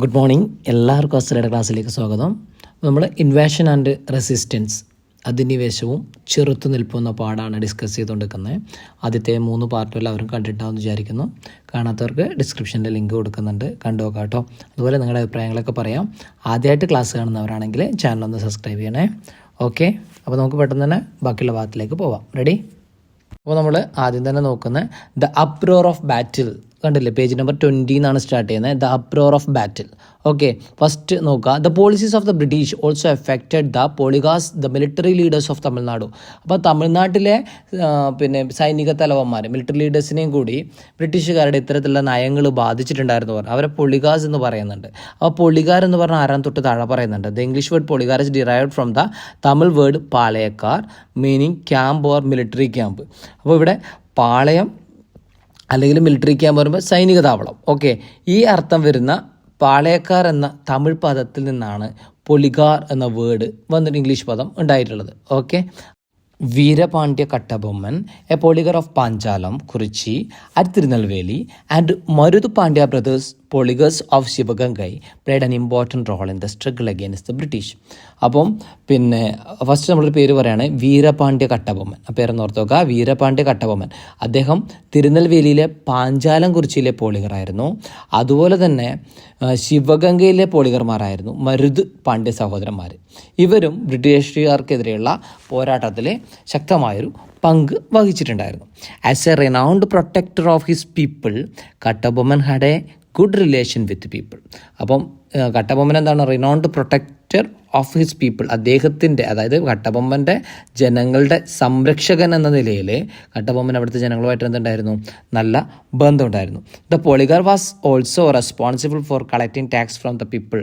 Good morning. എല്ലാവർക്കും അസലയുടെ ക്ലാസ്സിലേക്ക് സ്വാഗതം. നമ്മൾ ഇൻവേഷൻ ആൻഡ് റെസിസ്റ്റൻസ്, അധിനിവേശവും ചെറുത്തുനിൽപ്പും എന്ന പാഠമാണ് ഡിസ്കസ് ചെയ്തുകൊണ്ടിരിക്കുന്നത്. ആദ്യത്തെ 3 പാർട്ടും എല്ലാവരും കണ്ടിട്ടാണെന്ന് വിചാരിക്കുന്നു. കാണാത്തവർക്ക് ഡിസ്ക്രിപ്ഷനിൽ ലിങ്ക് കൊടുക്കുന്നുണ്ട്, കണ്ടു നോക്കാം കേട്ടോ. അതുപോലെ നിങ്ങളുടെ അഭിപ്രായങ്ങളൊക്കെ പറയാം. ആദ്യമായിട്ട് ക്ലാസ് കാണുന്നവരാണെങ്കിൽ ചാനലൊന്ന് സബ്സ്ക്രൈബ് ചെയ്യണേ. ഓക്കെ, അപ്പോൾ നമുക്ക് പെട്ടെന്ന് തന്നെ ബാക്കിയുള്ള ഭാഗത്തിലേക്ക് പോവാം. റെഡി? അപ്പോൾ നമ്മൾ ആദ്യം തന്നെ നോക്കുന്നത് ദ അപ്രോർ ഓഫ് ബാറ്റിൽ. കണ്ടില്ലേ, പേജ് നമ്പർ 20 എന്നാണ് സ്റ്റാർട്ട് ചെയ്യുന്നത്. The uproar of battle. Okay, first നോക്കുക. The policies of the British also affected the poligars the military leaders of Tamil Nadu. അപ്പോൾ തമിഴ്നാട്ടിലെ സൈനിക തലവന്മാർ, മിലിറ്ററി ലീഡേഴ്സിനെയും കൂടി ബ്രിട്ടീഷുകാരുടെ ഇത്തരത്തിലുള്ള നയങ്ങൾ ബാധിച്ചിട്ടുണ്ടായിരുന്നു പറഞ്ഞു. അവരെ പൊളിഗാസ് എന്ന് പറയുന്നുണ്ട്. അപ്പോൾ പൊളിഗാർ എന്ന് പറഞ്ഞാൽ ആരാൻ തൊട്ട് താഴെ പറയുന്നുണ്ട്. The English word poligar is derived from the Tamil word palayakkar, meaning camp or military camp. അപ്പോൾ ഇവിടെ പാളയം അല്ലെങ്കിൽ മിലിറ്ററി ക്യാമ്പ് പറയുമ്പോൾ സൈനിക താവളം. ഓക്കെ, ഈ അർത്ഥം വരുന്ന പാളയക്കാർ എന്ന തമിഴ് പദത്തിൽ നിന്നാണ് പൊളിഗാർ എന്ന വേർഡ് വന്നിട്ട് ഇംഗ്ലീഷ് പദം ഉണ്ടായിട്ടുള്ളത്. Okay, Veerapandya Kattabomman, a poligar of Panchalankurichi at Tirunelveli and Marudhu Pandya brothers poligars of Sivaganga played an important role in the struggle against the British. അപ്പം ഫസ്റ്റ് നമ്മളൊരു പേര് പറയുകയാണ് വീരപാണ്ഡ്യ കട്ടബൊമ്മൻ. ആ പേരെന്ന് ഓർത്ത് നോക്കുക, വീരപാണ്ഡ്യ കട്ടബൊമ്മൻ. അദ്ദേഹം തിരുനെൽവേലിയിലെ പാഞ്ചാലം കുറിച്ചിയിലെ പോളിഗറായിരുന്നു. അതുപോലെ തന്നെ ശിവഗംഗയിലെ പോളിഗർമാരായിരുന്നു മരുത് പാണ്ഡ്യ സഹോദരന്മാർ. ഇവരും ബ്രിട്ടീഷുകാർക്കെതിരെയുള്ള പോരാട്ടത്തിൽ ശക്തമായൊരു പങ്ക് വഹിച്ചിട്ടുണ്ടായിരുന്നു. As a renowned protector of his people, Kattabomman had a good relation with people. അപ്പം കട്ടബൊമ്മൻ എന്താണ്? Renowned protector of his people. അദ്ദേഹത്തിൻ്റെ, അതായത് കട്ടബൊമ്മൻ്റെ ജനങ്ങളുടെ സംരക്ഷകൻ എന്ന നിലയിൽ കട്ടബൊമ്മൻ അവിടുത്തെ ജനങ്ങളുമായിട്ട് എന്തുണ്ടായിരുന്നു? നല്ല ബന്ധമുണ്ടായിരുന്നു. The poligar was also responsible for collecting tax from the people.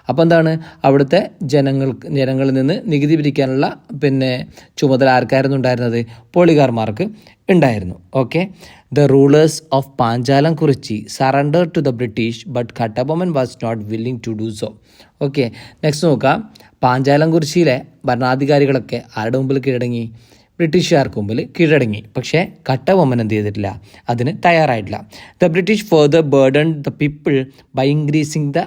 അപ്പോൾ എന്താണ്? അവിടുത്തെ ജനങ്ങളിൽ നിന്ന് നികുതി പിരിക്കാനുള്ള ചുമതല ആർക്കായിരുന്നു ഉണ്ടായിരുന്നത്? പോളിഗാർമാർക്ക് ഉണ്ടായിരുന്നു. Okay, the rulers of Panchalankurichi surrender to the British but Kattabomman was not willing to do so. Okay, next നോക്കാം. പാഞ്ചാലം കുറിച്ചിയിലെ ഭരണാധികാരികളൊക്കെ ആരുടെ മുമ്പിൽ കീഴടങ്ങി? ബ്രിട്ടീഷുകാർക്ക് മുമ്പിൽ കീഴടങ്ങി. പക്ഷേ കട്ടബൊമ്മൻ എന്ത് ചെയ്തിട്ടില്ല? അതിന് തയ്യാറായിട്ടില്ല. The British further burden the people by increasing the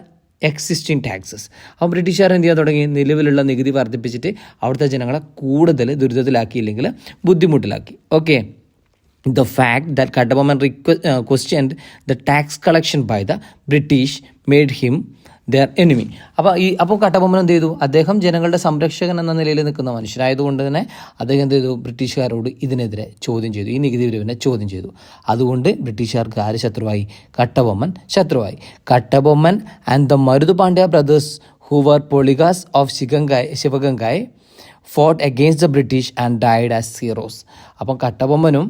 existing taxes. അപ്പോൾ ബ്രിട്ടീഷുകാർ എന്ത് ചെയ്യാൻ തുടങ്ങി? നിലവിലുള്ള നികുതി വർദ്ധിപ്പിച്ചിട്ട് അവിടുത്തെ ജനങ്ങളെ കൂടുതൽ ദുരിതത്തിലാക്കി, ഇല്ലെങ്കിൽ ബുദ്ധിമുട്ടിലാക്കി. Okay, the fact that Kattabomman questioned the tax collection by the British made him their enemy. അപ്പോൾ കട്ടബൊമ്മൻ എന്ത് ചെയ്തു? അദ്ദേഹം ജനങ്ങളുടെ സംരക്ഷകൻ എന്ന നിലയിൽ നിൽക്കുന്ന മനുഷ്യനായതുകൊണ്ട് തന്നെ അദ്ദേഹം എന്ത് ചെയ്തു? ബ്രിട്ടീഷുകാരോട് ഇതിനെതിരെ ചോദ്യം ചെയ്തു, ഈ നികുതി പിരിവിനെ ചോദ്യം ചെയ്തു. അതുകൊണ്ട് ബ്രിട്ടീഷുകാർക്ക് ആര് ശത്രുവായി? കട്ടബൊമ്മൻ ശത്രുവായി. Kattabomman and the Marudhu Pandya brothers who were poligars of Sivagangai fought against the British and died as heroes. അപ്പം കട്ടബൊമ്മനും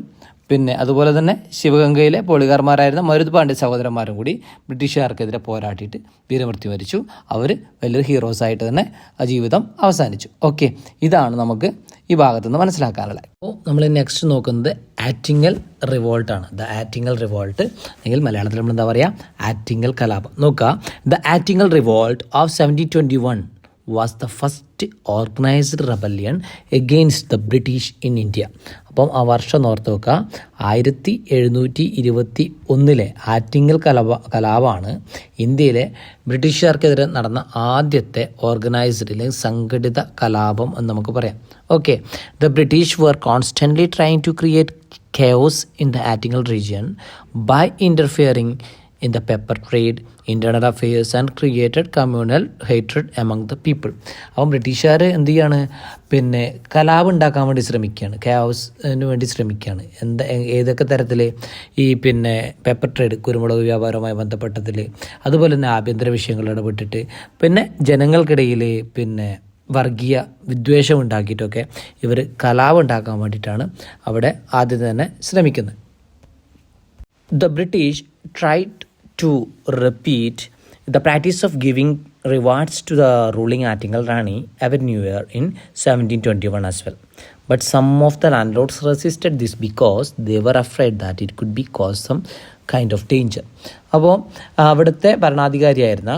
അതുപോലെ തന്നെ ശിവഗംഗയിലെ പോളിഗാർമാരായിരുന്ന മരുത് പാണ്ഡ്യ സഹോദരന്മാരും കൂടി ബ്രിട്ടീഷുകാർക്കെതിരെ പോരാട്ടിയിട്ട് വീരമൃത്യു വരിച്ചു. അവർ വലിയൊരു ഹീറോസായിട്ട് തന്നെ ആ ജീവിതം അവസാനിച്ചു. ഓക്കെ, ഇതാണ് നമുക്ക് ഈ ഭാഗത്തുനിന്ന് മനസ്സിലാക്കാനുള്ളത്. അപ്പോൾ നമ്മൾ നെക്സ്റ്റ് നോക്കുന്നത് ആറ്റിങ്ങൽ റിവോൾട്ടാണ്. ദ ആറ്റിങ്ങൽ റിവോൾട്ട്, അല്ലെങ്കിൽ മലയാളത്തിൽ നമ്മൾ എന്താ പറയുക? ആറ്റിങ്ങൽ കലാപം. നോക്കുക, the Attingal revolt of 1721 was the first organized rebellion against the British in India. അപ്പം ആ വർഷം ഓർത്ത് വെക്കുക, 1721 ആറ്റിങ്ങൽ കലാപമാണ് ഇന്ത്യയിലെ ബ്രിട്ടീഷുകാർക്കെതിരെ നടന്ന ആദ്യത്തെ ഓർഗനൈസ്ഡ് അല്ലെങ്കിൽ സംഘടിത കലാപം എന്ന് നമുക്ക് പറയാം. Okay, the British were constantly trying to create chaos in the Attingal region by interfering in the pepper trade, internal affairs and created communal hatred among the people. അപ്പം ബ്രിട്ടീഷുകാർ എന്ത് ചെയ്യാണ്? കലാപം ഉണ്ടാക്കാൻ വേണ്ടി ശ്രമിക്കുകയാണ്, കെയോസിന് വേണ്ടി ശ്രമിക്കുകയാണ്. ഏതൊക്കെ തരത്തിൽ? ഈ പെപ്പർ ട്രേഡ്, കുരുമുളക് വ്യാപാരവുമായി ബന്ധപ്പെട്ടതിൽ, അതുപോലെ തന്നെ ആഭ്യന്തര വിഷയങ്ങളിൽ ഇടപെട്ടിട്ട്, ജനങ്ങൾക്കിടയിൽ വർഗീയ വിദ്വേഷം ഉണ്ടാക്കിയിട്ടൊക്കെ ഇവർ കലാപം ഉണ്ടാക്കാൻ വേണ്ടിയിട്ടാണ് അവിടെ ആദ്യം തന്നെ ശ്രമിക്കുന്നത്. The British tried to repeat the practice of giving rewards to the ruling Attingal Rani every New Year in 1721 as well. But some of the landlords resisted this because they were afraid that it could be cause some kind of danger. അപ്പോൾ അവിടുത്തെ ഭരണാധികാരിയായിരുന്ന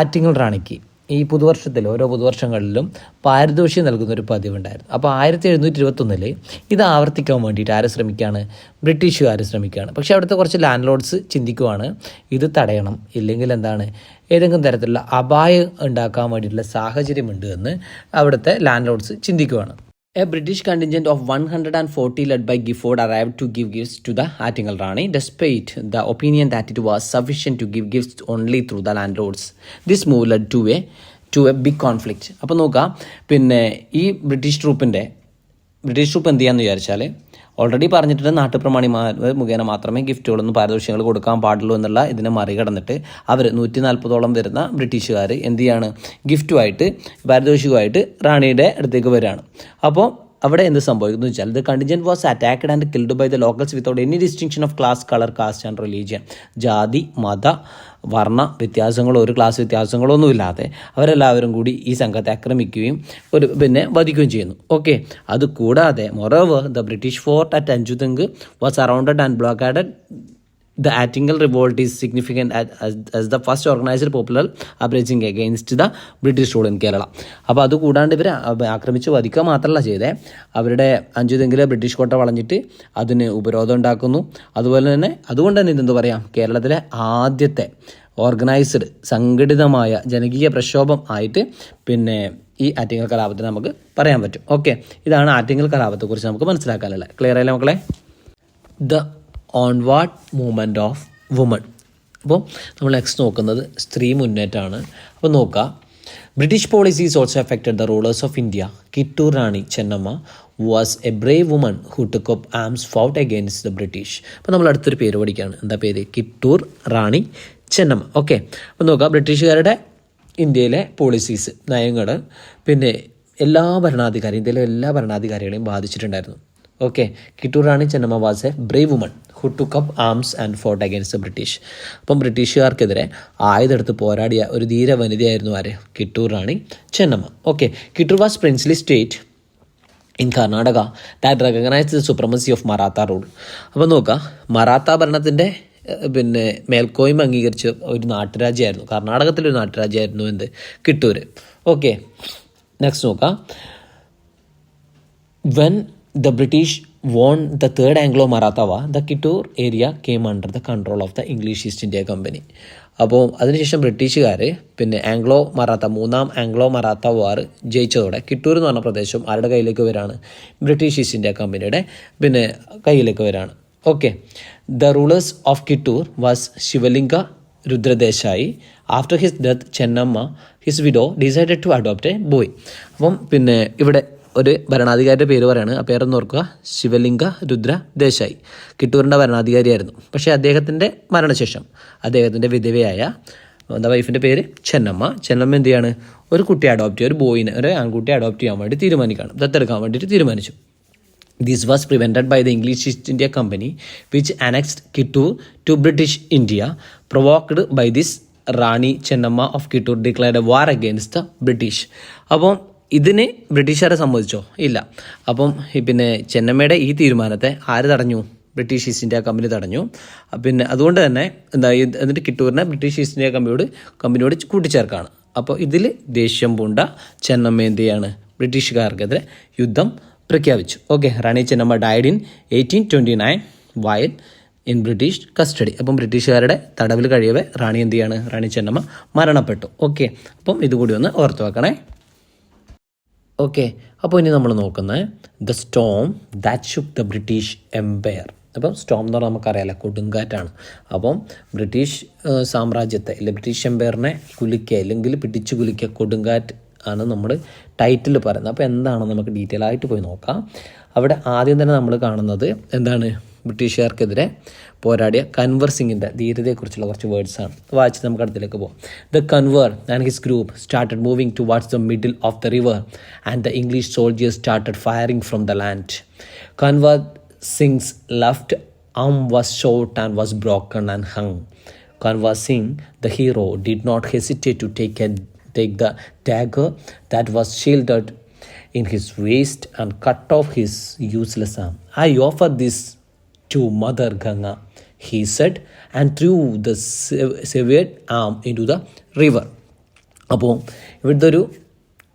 ആറ്റിങ്ങൽ റാണിക്ക് ഈ പുതുവർഷത്തിൽ ഓരോ പുതുവർഷങ്ങളിലും പാരിതോഷികം നൽകുന്നൊരു പതിവുണ്ടായിരുന്നു. അപ്പോൾ 1721 ഇത് ആവർത്തിക്കാൻ വേണ്ടിയിട്ട് ആര് ശ്രമിക്കുകയാണ്? ബ്രിട്ടീഷുകാർ ശ്രമിക്കുകയാണ്. പക്ഷേ അവിടുത്തെ കുറച്ച് ലാൻഡ് ലോഡ്സ് ചിന്തിക്കുവാണ് ഇത് തടയണം, ഇല്ലെങ്കിൽ എന്താണ് ഏതെങ്കിലും തരത്തിലുള്ള അപായം ഉണ്ടാക്കാൻ വേണ്ടിയിട്ടുള്ള സാഹചര്യമുണ്ട് എന്ന് അവിടുത്തെ ലാൻഡ് ലോഡ്സ് ചിന്തിക്കുവാണ്. A British contingent of 140 led by Gifford arrived to give gifts to the Attingal Rani, despite the opinion that it was sufficient to give gifts only through the landlords. This move led to a big conflict. അപ്പോൾ നോക്കാം, പിന്നെ ഈ British troupe എന്ത് ചെയ്യാന്ന് വിചാരിച്ചാൽ already പറഞ്ഞിട്ടുണ്ട് നാട്ടുപ്രമാണിമാർ മുഖേന മാത്രമേ ഗിഫ്റ്റുകളൊന്നും പാരിതോഷികങ്ങൾ കൊടുക്കാൻ പാടുള്ളൂ എന്നുള്ള ഇതിനെ മറികടന്നിട്ട് അവർ 140ഓളം വരുന്ന ബ്രിട്ടീഷുകാർ എന്ത് ചെയ്യാണ്? ഗിഫ്റ്റുമായിട്ട് പാരിതോഷികമായിട്ട് റാണിയുടെ അടുത്തേക്ക് വരികയാണ്. അപ്പോൾ അവിടെ എന്ത് സംഭവിക്കുന്നു വെച്ചാൽ the contingent was attacked and killed by the locals without any distinction of class, colour, caste and religion. ജാതി, മത, വർണ്ണ വ്യത്യാസങ്ങളോ ഒരു ക്ലാസ് വ്യത്യാസങ്ങളോ ഒന്നുമില്ലാതെ അവരെല്ലാവരും കൂടി ഈ സംഘത്തെ ആക്രമിക്കുകയും വധിക്കുകയും ചെയ്യുന്നു. ഓക്കെ, അതുകൂടാതെ moreover the British fort at Anchuthengu was surrounded and blockaded. The Attingal revolt is significant as the first organized popular uprising against the British rule in Kerala. അപ്പോൾ അതുകൂടാണ്ട് ഇവർ ആക്രമിച്ച് വധിക്കുക മാത്രമല്ല ചെയ്തേ, അവരുടെ അഞ്ചുതെങ്കിലെ ബ്രിട്ടീഷ് കോട്ട വളഞ്ഞിട്ട് അതിന് ഉപരോധം ഉണ്ടാക്കുന്നു. അതുകൊണ്ട് തന്നെ ഇതെന്ത് പറയാം, കേരളത്തിലെ ആദ്യത്തെ ഓർഗനൈസ്ഡ് സംഘടിതമായ ജനകീയ പ്രക്ഷോഭം ആയിട്ട് ഈ ആറ്റിങ്ങൽ കലാപത്തിന് നമുക്ക് പറയാൻ പറ്റും. ഓക്കെ, ഇതാണ് ആറ്റിങ്ങൽ കലാപത്തെക്കുറിച്ച് നമുക്ക് മനസ്സിലാക്കാനുള്ളത്. ക്ലിയർ ആയില്ലേ മക്കളെ? The onward movement of woman. അപ്പോൾ നമ്മൾ നെക്സ്റ്റ് നോക്കുന്നത് സ്ത്രീ മുന്നേറ്റമാണ്. അപ്പോൾ നോക്കാം, British policies also affected the rulers of India. Kittur Rani Chennamma was a brave woman who took up arms fought against the British. അപ്പോൾ നമ്മൾ അടുത്തൊരു പേര് പഠിക്കുകയാണ്. എന്താ പേര്? കിട്ടൂർ റാണി ചെന്നമ്മ. ഓക്കെ, അപ്പോൾ നോക്കാം, ബ്രിട്ടീഷുകാരുടെ ഇന്ത്യയിലെ പോളിസീസ്, നയങ്ങൾ ഇന്ത്യയിലെ എല്ലാ ഭരണാധികാരികളെയും ബാധിച്ചിട്ടുണ്ടായിരുന്നു. Okay, Kittur Rani Chennamma was a brave woman who took up arms and fought against the British. അപ്പം ബ്രിട്ടീഷുകാർക്കെതിരെ ആയുധമെടുത്ത് പോരാടിയ ഒരു ധീര വനിതയായിരുന്നു ആര്? Kittur Rani Chennamma. Okay, Kittur was princely state in Karnataka that recognised the supremacy of Maratha rule. അപ്പോൾ നോക്കാം, മറാത്ത ഭരണത്തിൻ്റെ മേൽക്കോയ്മ അംഗീകരിച്ച ഒരു നാട്ടുരാജ്യമായിരുന്നു, കർണാടകത്തിലൊരു നാട്ടുരാജ്യമായിരുന്നു എന്ത്? കിട്ടൂർ. ഓക്കെ, നെക്സ്റ്റ് നോക്കാം, when the British won the Third Anglo-Maratha War, the Kittur area came under the control of the English East India Company. അപ്പോൾ അതിനുശേഷം ബ്രിട്ടീഷുകാർ മൂന്നാം ആംഗ്ലോ മറാത്ത വാർ ജയിച്ചതോടെ കിട്ടൂർ എന്ന് പറഞ്ഞ പ്രദേശം ആരുടെ കയ്യിലേക്ക് വരാണ്? ബ്രിട്ടീഷ് ഈസ്റ്റ് ഇന്ത്യ കമ്പനിയുടെ കയ്യിലേക്ക് വരാണ്. Okay, the rulers of Kittur was Shivalinga Rudradesai. After his death Chennamma his widow decided to adopt a boy. അപ്പം ഇവിടെ ഒരു ഭരണാധികാരിയുടെ പേര് പറയാണ്, ആ പേരൊന്ന് ഓർക്കുക, ശിവലിംഗ രുദ്ര ദേശായി. കിട്ടൂരിൻ്റെ ഭരണാധികാരിയായിരുന്നു. പക്ഷേ അദ്ദേഹത്തിൻ്റെ മരണശേഷം അദ്ദേഹത്തിൻ്റെ വിധവയായ വൈഫിൻ്റെ പേര് ചെന്നമ്മ എന്ത് ചെയ്യാണ്? ഒരു കുട്ടിയെ അഡോപ്റ്റ് ചെയ്യുക, ഒരു ആൺകുട്ടിയെ അഡോപ്റ്റ് ചെയ്യാൻ വേണ്ടി തീരുമാനിക്കുകയാണ്, ദത്തെടുക്കാൻ വേണ്ടിയിട്ട് തീരുമാനിച്ചു. This was prevented by the English East India Company, which annexed Kittur to British India. Provoked by this, Rani Chennamma of Kittur declared a war against the British. അപ്പോൾ ഇതിന് ബ്രിട്ടീഷുകാരെ സമ്മതിച്ചോ? ഇല്ല. അപ്പം ചെന്നമ്മയുടെ ഈ തീരുമാനത്തെ ആര് തടഞ്ഞു? ബ്രിട്ടീഷ് ഈസ്റ്റ് ഇന്ത്യ കമ്പനി തടഞ്ഞു. അതുകൊണ്ട് തന്നെ എന്നിട്ട് കിട്ടൂരിനെ ബ്രിട്ടീഷ് ഈസ്റ്റ് ഇന്ത്യ കമ്പനിയോട് കൂട്ടിച്ചേർക്കാണ്. അപ്പോൾ ഇതിൽ ദേഷ്യം പൂണ്ട ചെന്നമ്മ എന്ത് ചെയ്യാണ്? ബ്രിട്ടീഷുകാർക്കെതിരെ യുദ്ധം പ്രഖ്യാപിച്ചു. Okay, Rani Chennamma died in 1829 while in British custody. അപ്പം ബ്രിട്ടീഷുകാരുടെ തടവിൽ കഴിയവേ റാണി ചെന്നമ്മ മരണപ്പെട്ടു. ഓക്കെ, അപ്പം ഇതുകൂടി ഒന്ന് ഓർത്തു വെക്കണേ. ഓക്കെ, അപ്പോൾ ഇനി നമ്മൾ നോക്കുന്നത് the storm that shook the British empire. അപ്പം സ്റ്റോം എന്ന് പറഞ്ഞാൽ നമുക്കറിയാമല്ലോ, കൊടുങ്കാറ്റാണ്. അപ്പം ബ്രിട്ടീഷ് സാമ്രാജ്യത്തെ ബ്രിട്ടീഷ് എംപയറിനെ കുലുക്കുക അല്ലെങ്കിൽ പിടിച്ചു കുലുക്കുക കൊടുങ്കാറ്റ് ആണ് നമ്മൾ ടൈറ്റിൽ പറയുന്നത്. അപ്പോൾ എന്താണെന്ന് നമുക്ക് ഡീറ്റെയിൽ ആയിട്ട് പോയി നോക്കാം. അവിടെ ആദ്യം തന്നെ നമ്മൾ കാണുന്നത് എന്താണ്? ബ്രിട്ടീഷുകാർക്കെതിരെ പോരാടിയ കൻവർ സിംഗിൻ്റെ ധീരതയെക്കുറിച്ചുള്ള കുറച്ച് വേർഡ്സാണ്. വായിച്ച് നമുക്ക് അടുത്തിലേക്ക് പോകാം. The Kanwar and his group started moving towards the middle of the river and the English soldiers started firing from the land. Kanwar sings left arm was shot and was broken and hung. Kanwar Singh, the hero, did not hesitate to take the dagger that was shielded in his waist and cut off his useless arm. I offer this to Mother Ganga, he said, and threw the severed arm into the river. അപ്പോൾ ഇവിടുത്തെ ഒരു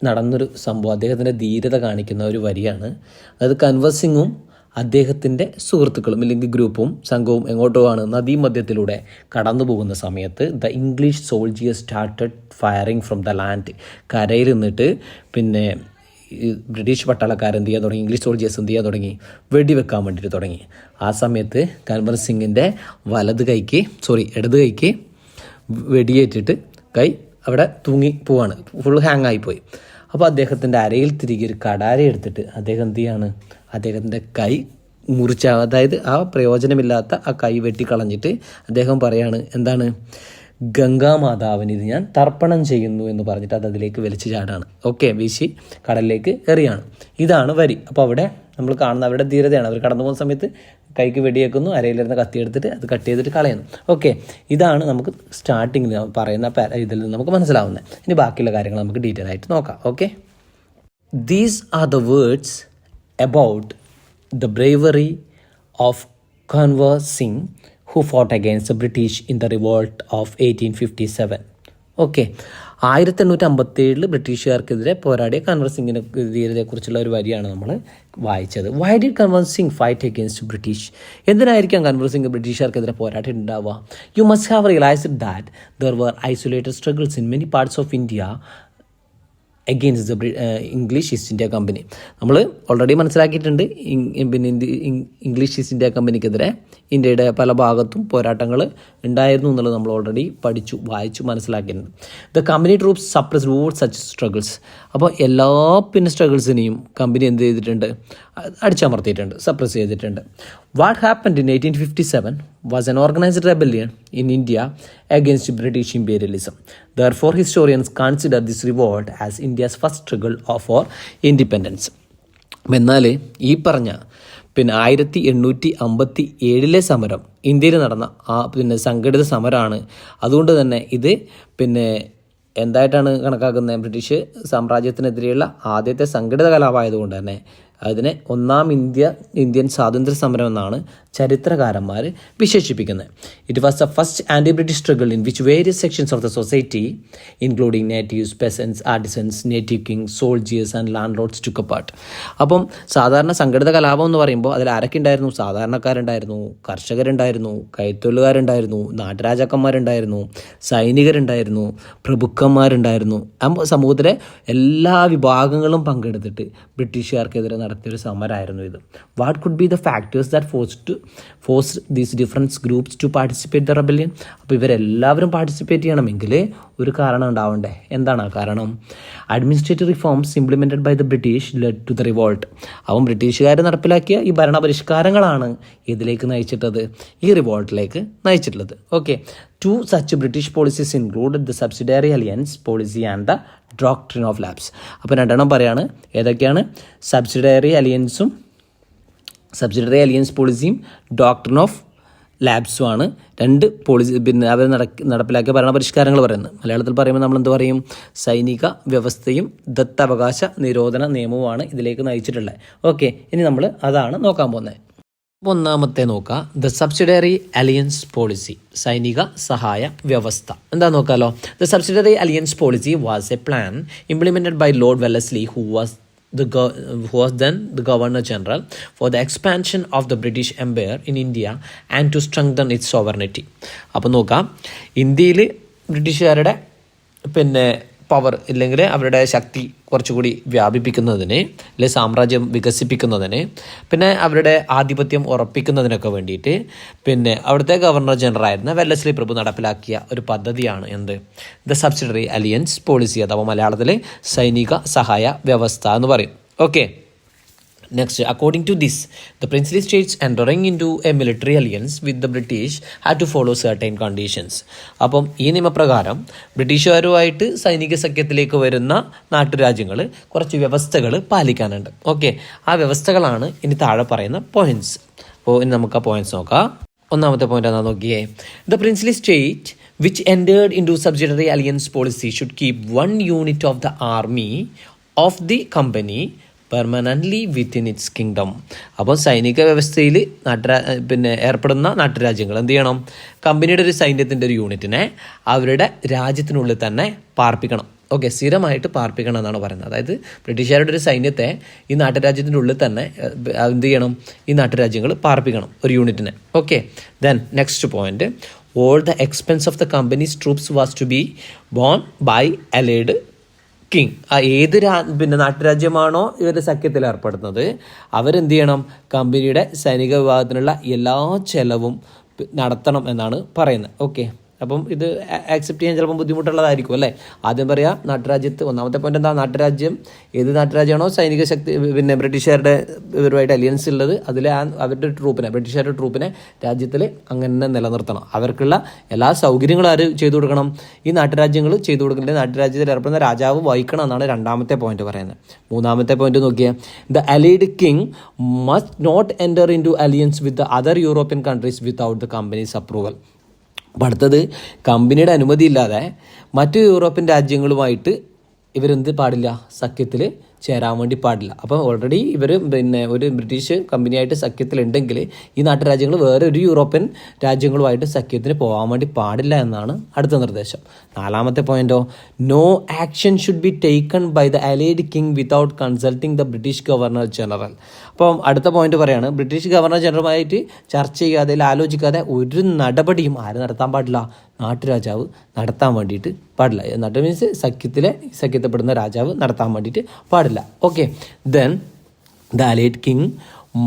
നടന്നൊരു സംഭവം അദ്ദേഹത്തിൻ്റെ ധീരത കാണിക്കുന്ന ഒരു വരിയാണ്. അതായത് കൻവർ സിംഗും അദ്ദേഹത്തിൻ്റെ സുഹൃത്തുക്കളും അല്ലെങ്കിൽ ഗ്രൂപ്പും സംഘവും എങ്ങോട്ടോ ആണ് നദീമധ്യത്തിലൂടെ കടന്നു പോകുന്ന സമയത്ത് the English soldiers started firing from the land. കരയിൽ നിന്നിട്ട് പിന്നെ ബ്രിട്ടീഷ് പട്ടാളക്കാരെന്ത് ചെയ്യാൻ തുടങ്ങി, ഇംഗ്ലീഷ് സോൾജിയേഴ്സ് എന്ത് ചെയ്യാൻ തുടങ്ങി, വെടിവെക്കാൻ വേണ്ടിയിട്ട് തുടങ്ങി. ആ സമയത്ത് കൻവർ സിംഗിൻ്റെ ഇടത് കൈക്ക് വെടിയേറ്റിട്ട് കൈ അവിടെ തൂങ്ങി പോവാണ്, ഫുൾ ഹാങ് ആയിപ്പോയി. അപ്പോൾ അദ്ദേഹത്തിൻ്റെ അരയിൽ തിരികെ ഒരു കടാര എടുത്തിട്ട് അദ്ദേഹം എന്ത് ചെയ്യാണ്, അദ്ദേഹത്തിൻ്റെ കൈ മുറിച്ച, അതായത് ആ പ്രയോജനമില്ലാത്ത ആ കൈ വെട്ടിക്കളഞ്ഞിട്ട് അദ്ദേഹം പറയാണ് എന്താണ്, ഗംഗാമാതാവിന് ഇത് ഞാൻ തർപ്പണം ചെയ്യുന്നു എന്ന് പറഞ്ഞിട്ട് അത് അതിലേക്ക് വലിച്ചു ചാടാണ്. വീശി കടലിലേക്ക് എറിയാണ്. ഇതാണ് വരി. അപ്പോൾ അവിടെ നമ്മൾ കാണുന്ന അവരുടെ ധീരതയാണ്. അവർ കടന്നു പോകുന്ന സമയത്ത് കൈക്ക് വെടിയേക്കുന്നു, അരയിലിരുന്ന് കത്തിയെടുത്തിട്ട് അത് കട്ട് ചെയ്തിട്ട് കളയുന്നു. ഇതാണ് നമുക്ക് സ്റ്റാർട്ടിങ്ങിൽ പറയുന്ന ഇതിൽ നിന്ന് നമുക്ക് മനസ്സിലാവുന്നത്. ഇനി ബാക്കിയുള്ള കാര്യങ്ങൾ നമുക്ക് ഡീറ്റെയിൽ ആയിട്ട് നോക്കാം. These are the words about the bravery of Kanwar Singh who fought against the British in the revolt of 1857. 1857 ബ്രിട്ടീഷുകാർക്കെതിരെ പോരാടിയ കൻവർ സിംഗിനെ ധീരതയെക്കുറിച്ചുള്ള ഒരു വരിയാണ് നമ്മൾ വായിച്ചത്. Why did Kunwar Singh fight against British? എന്തിനായിരിക്കാം കൻവർ സിംഗ് ബ്രിട്ടീഷുകാർക്കെതിരെ പോരാട്ടിയിട്ടുണ്ടാവുക? You must have realised that there were isolated struggles in many parts of India against the English East India Company. നമ്മൾ ഓൾറെഡി മനസ്സിലാക്കിയിട്ടുണ്ട്, പിന്നെ ഇംഗ്ലീഷ് ഈസ്റ്റ് ഇന്ത്യ കമ്പനിക്കെതിരെ ഇന്ത്യയുടെ പല ഭാഗത്തും പോരാട്ടങ്ങൾ ഉണ്ടായിരുന്നു എന്നുള്ളത് നമ്മൾ ഓൾറെഡി വായിച്ചു മനസ്സിലാക്കിയിട്ടുണ്ട്. The company troops suppressed all such struggles. അപ്പോൾ എല്ലാ സ്ട്രഗിൾസിനെയും കമ്പനി എന്ത് ചെയ്തിട്ടുണ്ട്, അടിച്ചമർത്തിയിട്ടുണ്ട്, സപ്രസ് ചെയ്തിട്ടുണ്ട്. What happened in 1857 was an organized rebellion in India against British imperialism. Therefore, historians consider this revolt as India's first struggle for independence. എന്നാൽ ഈ പറഞ്ഞ 1857 സമരം ഇന്ത്യയിൽ നടന്ന സംഘടിത സമരമാണ്. അതുകൊണ്ട് തന്നെ ഇത് എന്തായിട്ടാണ് കണക്കാക്കുന്നത്, ബ്രിട്ടീഷ് സാമ്രാജ്യത്തിനെതിരെയുള്ള ആദ്യത്തെ സംഘടിത കലാപമായതുകൊണ്ട് തന്നെ അതിനെ ഒന്നാം ഇന്ത്യൻ സ്വാതന്ത്ര്യ സമരം എന്നാണ് ചരിത്രകാരന്മാർ വിശേഷിപ്പിക്കുന്നത്. It was the first anti British struggle in which various sections of the society including natives, peasants, artisans, native kings, soldiers and landlords took apart. അപ്പം സാധാരണ സംഘടിത കലാപം എന്ന് പറയുമ്പോൾ അതിൽ ആരൊക്കെ ഉണ്ടായിരുന്നു? സാധാരണക്കാരുണ്ടായിരുന്നു, കർഷകരുണ്ടായിരുന്നു, കൈത്തൊഴിലുകാരുണ്ടായിരുന്നു, നാട്ടുരാജാക്കന്മാരുണ്ടായിരുന്നു, സൈനികരുണ്ടായിരുന്നു, പ്രഭുക്കന്മാരുണ്ടായിരുന്നു. സമൂഹത്തിലെ എല്ലാ വിഭാഗങ്ങളും പങ്കെടുത്തിട്ട് ബ്രിട്ടീഷുകാർക്കെതിരെ നടത്തിയൊരു സമരമായിരുന്നു ഇത്. What could be the factors that forced these different groups to participate the rebellion? അപ്പോൾ ഇവരെല്ലാവരും പാർട്ടിസിപ്പേറ്റ് ചെയ്യണമെങ്കിൽ ഒരു കാരണം ഉണ്ടാവണ്ടേ? എന്താണ് ആ കാരണം? Administrative reforms implemented by the British led to the revolt. അപ്പം ബ്രിട്ടീഷുകാർ നടപ്പിലാക്കിയ ഈ ഭരണപരിഷ്കാരങ്ങളാണ് ഇതിലേക്ക് നയിച്ചിട്ടത്, ഈ റിവോൾട്ടിലേക്ക് നയിച്ചിട്ടുള്ളത്. Two such British policies included the subsidiary alliance policy and the doctrine of lapse. അപ്പോൾ രണ്ടെണ്ണം പറയാണ്. ഏതൊക്കെയാണ്? സബ്സിഡിയറി അലിയൻസ് പോളിസിയും ഡോക്ട്രിൻ ഓഫ് ലാബ്സും ആണ് രണ്ട് പോളിസി. അവർ നടപ്പിലാക്കിയ ഭരണപരിഷ്കാരങ്ങൾ പറയുന്നത്. മലയാളത്തിൽ പറയുമ്പോൾ നമ്മൾ എന്ത് പറയും? സൈനിക വ്യവസ്ഥയും ദത്തവകാശ നിരോധന നിയമവുമാണ് ഇതിലേക്ക് നയിച്ചിട്ടുള്ളത്. ഇനി നമ്മൾ അതാണ് നോക്കാൻ പോകുന്നത്. ഒന്നാമത്തെ നോക്കുക, ദ സബ്സിഡിയറി അലിയൻസ് പോളിസി, സൈനിക സഹായ വ്യവസ്ഥ. എന്താ നോക്കാലോ? The subsidiary alliance policy was a plan implemented by Lord Wellesley who was then the Governor General for the expansion of the British Empire in India and to strengthen its sovereignty. അപ്പോൾ നോക്കാം, ഇന്ത്യയിൽ ബ്രിട്ടീഷുകാരുടെ power ഇല്ലെങ്കിൽ അവരുടെ ശക്തി കുറച്ചുകൂടി വ്യാപിപ്പിക്കുന്നതിന്, അല്ലെങ്കിൽ സാമ്രാജ്യം വികസിപ്പിക്കുന്നതിന്, അവരുടെ ആധിപത്യം ഉറപ്പിക്കുന്നതിനൊക്കെ വേണ്ടിയിട്ട് അവിടുത്തെ ഗവർണർ ജനറൽ ആയിരുന്ന വെല്ലസ്ലി പ്രഭു നടപ്പിലാക്കിയ ഒരു പദ്ധതിയാണ് എന്ത്? ദ സബ്സിഡിയറി അലിയൻസ് പോളിസി, അഥവാ മലയാളത്തിൽ സൈനിക സഹായ വ്യവസ്ഥ എന്ന് പറയും. Next, according to this, the princely states entering into a military alliance with the British had to follow certain conditions. അപ്പം ഈ നിയമപ്രകാരം ബ്രിട്ടീഷുകാരുമായിട്ട് സൈനിക സഖ്യത്തിലേക്ക് വരുന്ന നാട്ടുരാജ്യങ്ങൾ കുറച്ച് വ്യവസ്ഥകൾ പാലിക്കാനുണ്ട്. ആ വ്യവസ്ഥകളാണ് ഇനി താഴെ പറയുന്ന പോയിന്റ്സ്. അപ്പോൾ ഇനി നമുക്ക് ആ പോയിന്റ്സ് നോക്കാം. ഒന്നാമത്തെ പോയിന്റ് എന്താ നോക്കിയേ? The princely state which entered into subsidiary alliance policy should keep one unit of the army of the company permanently within it's kingdom. അപ്പോൾ സൈനിക വ്യവസ്ഥയിൽ ഏർപ്പെടുന്ന നാട്ടുരാജ്യങ്ങൾ എന്ത് ചെയ്യണം? കമ്പനിയുടെ ഒരു സൈന്യത്തിൻ്റെ ഒരു യൂണിറ്റിനെ അവരുടെ രാജ്യത്തിനുള്ളിൽ തന്നെ പാർപ്പിക്കണം. ഓക്കെ, സ്ഥിരമായിട്ട് പാർപ്പിക്കണം എന്നാണ് പറയുന്നത്. അതായത് ബ്രിട്ടീഷുകാരുടെ ഒരു സൈന്യത്തെ ഈ നാട്ടുരാജ്യത്തിൻ്റെ ഉള്ളിൽ തന്നെ എന്ത് ചെയ്യണം, ഈ നാട്ടുരാജ്യങ്ങൾ പാർപ്പിക്കണം ഒരു യൂണിറ്റിനെ. Okay, then next point, all the expense of the company's troops was to be borne by allied king. ഏത് നാട്ടുരാജ്യമാണോ ഇവർ സഖ്യത്തിൽ ഏർപ്പെടുന്നത് അവരെന്ത് ചെയ്യണം, കമ്പനിയുടെ സൈനിക വിഭാഗത്തിനുള്ള എല്ലാ ചെലവും നടത്തണം എന്നാണ് പറയുന്നത്. ഓക്കെ, അപ്പം ഇത് ആക്സെപ്റ്റ് ചെയ്യാൻ ചിലപ്പോൾ ബുദ്ധിമുട്ടുള്ളതായിരിക്കും അല്ലേ. ആദ്യം പറയാം, നാട്ടുരാജ്യത്ത് ഒന്നാമത്തെ പോയിന്റ് എന്താ, നാട്ടുരാജ്യം ഏത് നാട്ടുരാജ്യമാണോ സൈനിക ശക്തി ബ്രിട്ടീഷുകാരുടെ ഇവരുമായിട്ട് അലിയൻസ് ഉള്ളത് അതിൽ അവരുടെ ട്രൂപ്പിനെ, ബ്രിട്ടീഷുകാരുടെ ട്രൂപ്പിനെ രാജ്യത്തിൽ അങ്ങനെ നിലനിർത്തണം. അവർക്കുള്ള എല്ലാ സൗകര്യങ്ങളും ആര് ചെയ്തു കൊടുക്കണം, ഈ നാട്ടുരാജ്യങ്ങൾ ചെയ്തു കൊടുക്കേണ്ടത് നാട്ടുരാജ്യത്തിൽ ഏർപ്പെടുന്ന രാജാവ് വഹിക്കണം എന്നാണ് രണ്ടാമത്തെ പോയിന്റ് പറയുന്നത്. മൂന്നാമത്തെ പോയിന്റ് നോക്കിയാൽ, the allied king must not enter into alliance with the other European countries without the company's approval. അപ്പം അടുത്തത്, കമ്പനിയുടെ അനുമതിയില്ലാതെ മറ്റു യൂറോപ്യൻ രാജ്യങ്ങളുമായിട്ട് ഇവരെന്ത് പാടില്ല, സഖ്യത്തിൽ ചേരാൻ വേണ്ടി പാടില്ല. അപ്പോൾ ഓൾറെഡി ഇവർ ഒരു ബ്രിട്ടീഷ് കമ്പനിയായിട്ട് സഖ്യത്തിലുണ്ടെങ്കിൽ ഈ നാട്ടുരാജ്യങ്ങൾ വേറെ ഒരു യൂറോപ്യൻ രാജ്യങ്ങളുമായിട്ട് സഖ്യത്തിന് പോകാൻ വേണ്ടി പാടില്ല എന്നാണ് അടുത്ത നിർദ്ദേശം. നാലാമത്തെ പോയിന്റോ, no action should be taken by the allied king without consulting the British governor general. അപ്പം അടുത്ത പോയിന്റ് പറയാണ്, ബ്രിട്ടീഷ് ഗവർണർ ജനറലുമായിട്ട് ചർച്ച ചെയ്യാതെ ആലോചിക്കാതെ ഒരു നടപടിയും ആര് നടത്താൻ പാടില്ല, നാട്ടുരാജാവ് നടത്താൻ വേണ്ടിയിട്ട് പാടില്ല. നാട്ട് മീൻസ് സഖ്യത്തിൽപ്പെടുന്ന രാജാവ് നടത്താൻ വേണ്ടിയിട്ട് പാടില്ല. Okay, then the allied king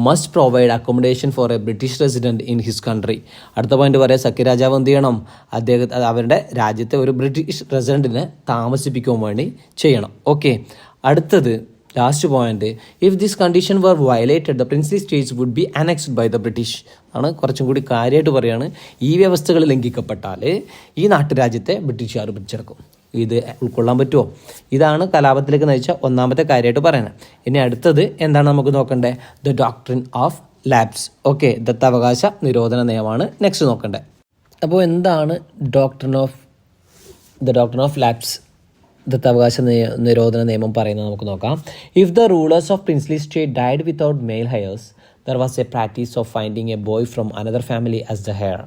must provide accommodation for a British resident in his country. അടുത്ത പോയിന്റ് പറയാം, സഖ്യരാജാവ് എന്ത് ചെയ്യണം, അവരുടെ രാജ്യത്തെ ഒരു ബ്രിട്ടീഷ് റെസിഡൻറ്റിനെ താമസിപ്പിക്കാൻ വേണ്ടി ചെയ്യണം. ഓക്കെ, അടുത്തത് last point, if this condition were violated the princely states would be annexed by the British. ആണ് കുറച്ചും കൂടി കാര്യമായിട്ട് പറയുകയാണ്, ഈ വ്യവസ്ഥകൾ ലംഘിക്കപ്പെട്ടാൽ ഈ നാട്ടുരാജ്യത്തെ ബ്രിട്ടീഷുകാർ പിടിച്ചെടുക്കും. ഇത് ഉൾക്കൊള്ളാൻ പറ്റുമോ? ഇതാണ് കലാപത്തിലേക്ക് നയിച്ച ഒന്നാമത്തെ കാര്യമായിട്ട് പറയുന്നത്. ഇനി അടുത്തത് എന്താണ് നമുക്ക് നോക്കണ്ടേ, the doctrine of lapse. Okay, ദത്താവകാശ നിരോധന നിയമമാണ് നെക്സ്റ്റ് നോക്കണ്ടേ. അപ്പോൾ എന്താണ് ഡോക്ട്രിൻ ഓഫ് ലാപ്സ്, ദത്താവകാശ നിരോധന നിയമം പറയുന്നത് നമുക്ക് നോക്കാം. If the rulers of princely state died without male heirs, there was a practice of finding a boy from another family as the heir.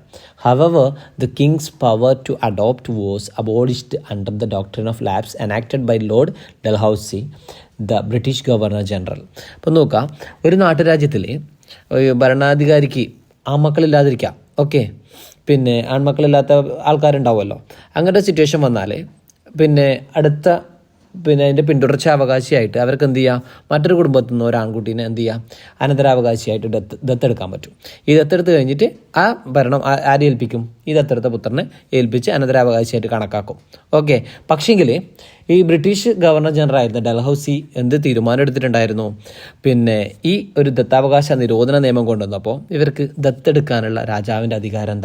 However, the king's power to adopt was abolished under the doctrine of lapse enacted by Lord Dalhousie, the British Governor General. അപ്പോൾ നോക്കാം, ഒരു നാട്ടുരാജ്യത്തിൽ ഭരണാധികാരിക്ക് ആൺമക്കളില്ലാതിരിക്കാം. Okay, പിന്നെ ആൺമക്കളില്ലാത്ത ആൾക്കാരുണ്ടാവുമല്ലോ. അങ്ങനത്തെ situation വന്നാൽ അതിൻ്റെ പിന്തുടർച്ചാവകാശിയായിട്ട് അവർക്ക് എന്ത് ചെയ്യാം, മറ്റൊരു കുടുംബത്തിൽ നിന്ന് ഒരു ആൺകുട്ടീനെ എന്ത് ചെയ്യാം, അനന്തരാവകാശിയായിട്ട് ദത്തെടുക്കാൻ പറ്റും. ഈ ദത്തെടുത്ത് കഴിഞ്ഞിട്ട് ആ ഭരണം ആരെ ഏൽപ്പിക്കും, ഈ ദത്തെടുത്ത പുത്രനെ ഏൽപ്പിച്ച് അനന്തരാവകാശിയായിട്ട് കണക്കാക്കും. ഓക്കെ, പക്ഷെങ്കിൽ ഈ ബ്രിട്ടീഷ് ഗവർണർ ജനറൽ ആയിരുന്ന ഡൽഹൌസി എന്ത് തീരുമാനം എടുത്തിട്ടുണ്ടായിരുന്നു, ഈ ഒരു ദത്താവകാശ നിരോധന നിയമം കൊണ്ടുവന്നപ്പോൾ ഇവർക്ക് ദത്തെടുക്കാനുള്ള രാജാവിൻ്റെ അധികാരം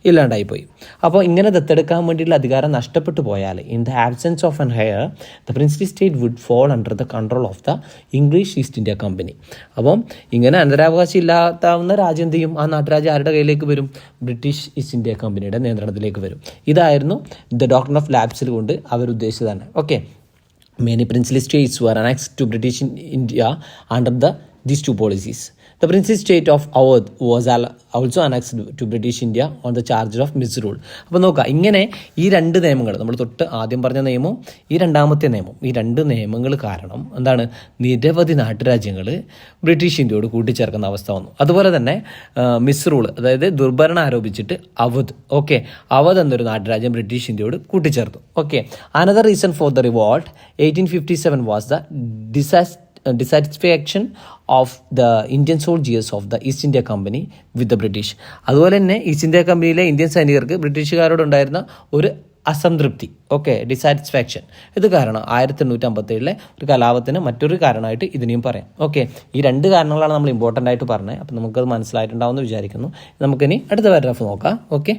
ഇല്ലാണ്ടായിപ്പോയി. അപ്പോൾ ഇങ്ങനെ ദത്തെടുക്കാൻ വേണ്ടിയിട്ടുള്ള അധികാരം നഷ്ടപ്പെട്ടു പോയാൽ, in the absence of an heir the princely state would fall under the control of the English East India Company. അപ്പം ഇങ്ങനെ അനന്തരാവകാശം ഇല്ലാത്താവുന്ന രാജ്യം എന്ത് ചെയ്യും, ആ നാട്ടുരാജ്യം ആരുടെ കയ്യിലേക്ക് വരും, ബ്രിട്ടീഷ് ഈസ്റ്റ് ഇന്ത്യ കമ്പനിയുടെ നിയന്ത്രണത്തിലേക്ക് വരും. ഇതായിരുന്നു ദ ഡോക്ട്രിൻ ഓഫ് ലാപ്സിൽ കൊണ്ട് അവരുദ്ദേശിച്ചത് തന്നെ. Okay, many princely states were annexed to British India under these two policies. The princely state of Awadh was also annexed to British India on the charge of misrule. അപ്പോൾ നോക്കുക, ഇങ്ങനെ ഈ രണ്ട് നിയമങ്ങൾ, നമ്മൾ തൊട്ട് ആദ്യം പറഞ്ഞ നിയമവും ഈ രണ്ടാമത്തെ നിയമം, ഈ രണ്ട് നിയമങ്ങൾ കാരണം എന്താണ്, നിരവധി നാട്ടുരാജ്യങ്ങൾ ബ്രിട്ടീഷ് ഇന്ത്യയോട് കൂട്ടിച്ചേർക്കുന്ന അവസ്ഥ വന്നു. അതുപോലെ തന്നെ മിസ്റൂൾ, അതായത് ദുർഭരണം ആരോപിച്ചിട്ട് അവധ് എന്നൊരു നാട്ടുരാജ്യം ബ്രിട്ടീഷ് ഇന്ത്യയോട് കൂട്ടിച്ചേർത്തു. Okay, another reason for the revolt 1857 was the dissatisfaction of the Indian soldiers of the East India Company with the British. അതുപോലെ തന്നെ ഈസ്റ്റ് ഇന്ത്യ കമ്പനിയിലെ ഇന്ത്യൻ സൈനികർക്ക് ബ്രിട്ടീഷുകാരോടുണ്ടായിരുന്ന ഒരു അസംതൃപ്തി, ഡിസാറ്റിസ്ഫാക്ഷൻ. ഇത് കാരണം 1857 ഒരു കലാപത്തിന് മറ്റൊരു കാരണമായിട്ട് ഇതിനെയും പറയാം. ഓക്കെ, ഈ രണ്ട് കാരണങ്ങളാണ് നമ്മൾ ഇമ്പോർട്ടൻ്റ് ആയിട്ട് പറഞ്ഞത്. അപ്പം നമുക്കത് മനസ്സിലായിട്ടുണ്ടാവുമെന്ന് വിചാരിക്കുന്നു. നമുക്കിനി അടുത്ത പാരഗ്രാഫ് നോക്കാം. Okay,